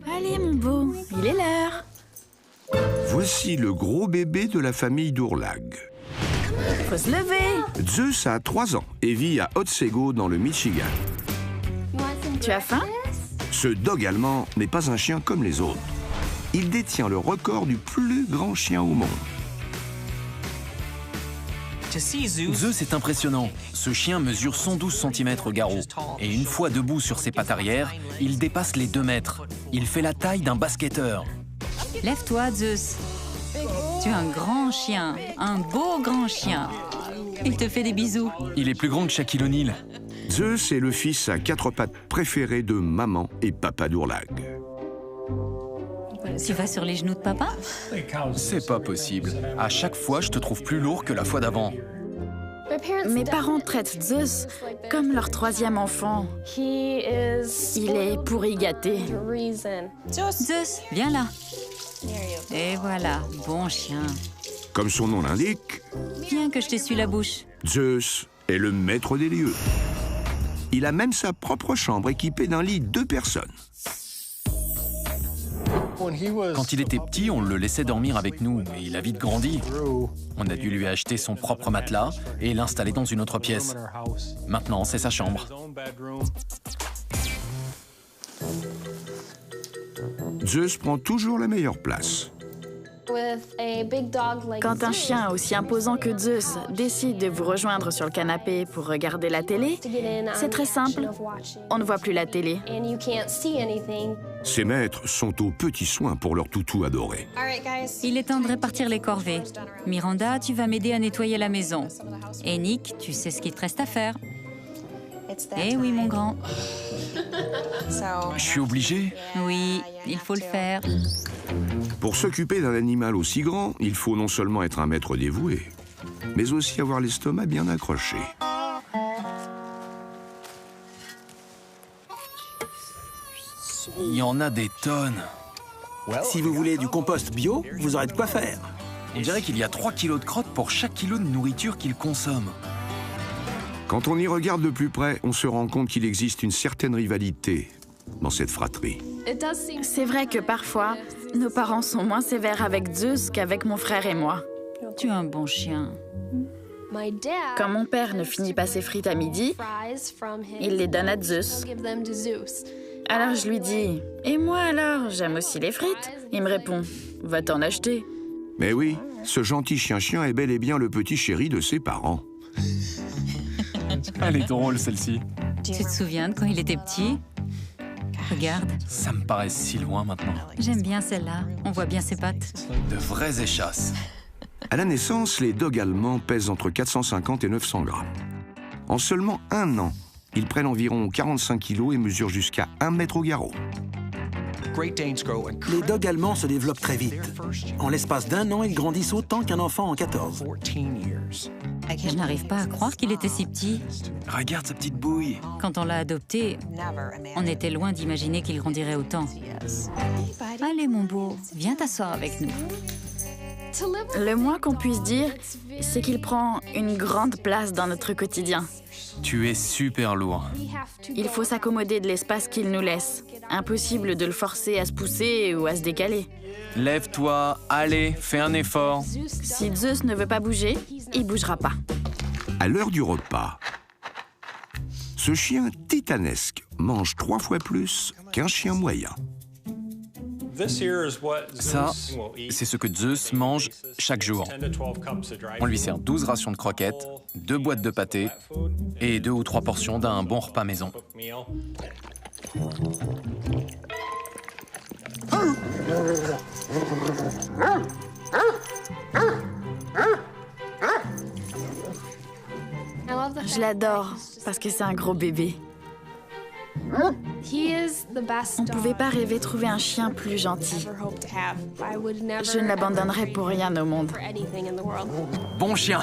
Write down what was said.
Allez, mon beau, il est l'heure. Voici le gros bébé de la famille d'Ourlag. Faut se lever. Zeus a 3 ans et vit à Otsego dans le Michigan. Tu as faim? Ce dog allemand n'est pas un chien comme les autres. Il détient le record du plus grand chien au monde. Zeus est impressionnant. Ce chien mesure 112 cm au garrot. Et une fois debout sur ses pattes arrière, il dépasse les 2 mètres. Il fait la taille d'un basketteur. Lève-toi, Zeus. Tu es un grand chien, un beau grand chien. Il te fait des bisous. Il est plus grand que Shaquille O'Neal. Zeus est le fils à 4 pattes préféré de maman et papa d'Ourlag. Tu vas sur les genoux de papa? C'est pas possible. À chaque fois, je te trouve plus lourd que la fois d'avant. Mes parents traitent Zeus comme leur 3e enfant. Il est pourri gâté. Zeus, viens là. Et voilà, bon chien. Comme son nom l'indique, Viens que je t'essuie la bouche. Zeus est le maître des lieux. Il a même sa propre chambre équipée d'un lit 2 personnes. Quand il était petit, on le laissait dormir avec nous, mais il a vite grandi. On a dû lui acheter son propre matelas et l'installer dans une autre pièce. Maintenant, c'est sa chambre. Zeus prend toujours la meilleure place. Quand un chien aussi imposant que Zeus décide de vous rejoindre sur le canapé pour regarder la télé, c'est très simple. On ne voit plus la télé. Ses maîtres sont aux petits soins pour leur toutou adoré. Il est temps de répartir les corvées. Miranda, tu vas m'aider à nettoyer la maison. Et Nick, tu sais ce qu'il te reste à faire. Eh oui, mon grand. Je suis obligé. Oui, il faut le faire. Pour s'occuper d'un animal aussi grand, il faut non seulement être un maître dévoué, mais aussi avoir l'estomac bien accroché. Il y en a des tonnes. Si vous voulez du compost bio, vous aurez de quoi faire. On dirait qu'il y a 3 kilos de crottes pour chaque kilo de nourriture qu'il consomme. Quand on y regarde de plus près, on se rend compte qu'il existe une certaine rivalité dans cette fratrie. C'est vrai que parfois, nos parents sont moins sévères avec Zeus qu'avec mon frère et moi. Tu es un bon chien. Quand mon père ne finit pas ses frites à midi, il les donne à Zeus. Alors je lui dis « Et moi alors, j'aime aussi les frites ?» Il me répond « Va t'en acheter. » Mais oui, ce gentil chien-chien est bel et bien le petit chéri de ses parents. Elle est drôle, celle-ci. Tu te souviens de quand il était petit? Regarde, Ça me paraît si loin maintenant. j'aime bien celle-là. On voit bien ses pattes. De vraies échasses. À la naissance, les dogs allemands pèsent entre 450 et 900 grammes. En seulement 1 an, ils prennent environ 45 kilos et mesurent jusqu'à 1 mètre au garrot. Les dogs allemands se développent très vite. En l'espace d'1 an, ils grandissent autant qu'un enfant en 14. Je n'arrive pas à croire qu'il était si petit. Regarde sa petite bouille. Quand on l'a adopté, on était loin d'imaginer qu'il grandirait autant. Allez, mon beau, viens t'asseoir avec nous. Le moins qu'on puisse dire, c'est qu'il prend une grande place dans notre quotidien. Tu es super lourd. Il faut s'accommoder de l'espace qu'il nous laisse. Impossible de le forcer à se pousser ou à se décaler. Lève-toi, allez, fais un effort. Si Zeus ne veut pas bouger, il bougera pas. À l'heure du repas, ce chien titanesque mange 3 fois plus qu'un chien moyen. Ça, c'est ce que Zeus mange chaque jour. On lui sert 12 rations de croquettes, 2 boîtes de pâté et 2 ou 3 portions d'un bon repas maison. Je l'adore parce que c'est un gros bébé. On pouvait pas rêver trouver un chien plus gentil. Je ne l'abandonnerai pour rien au monde. Bon chien!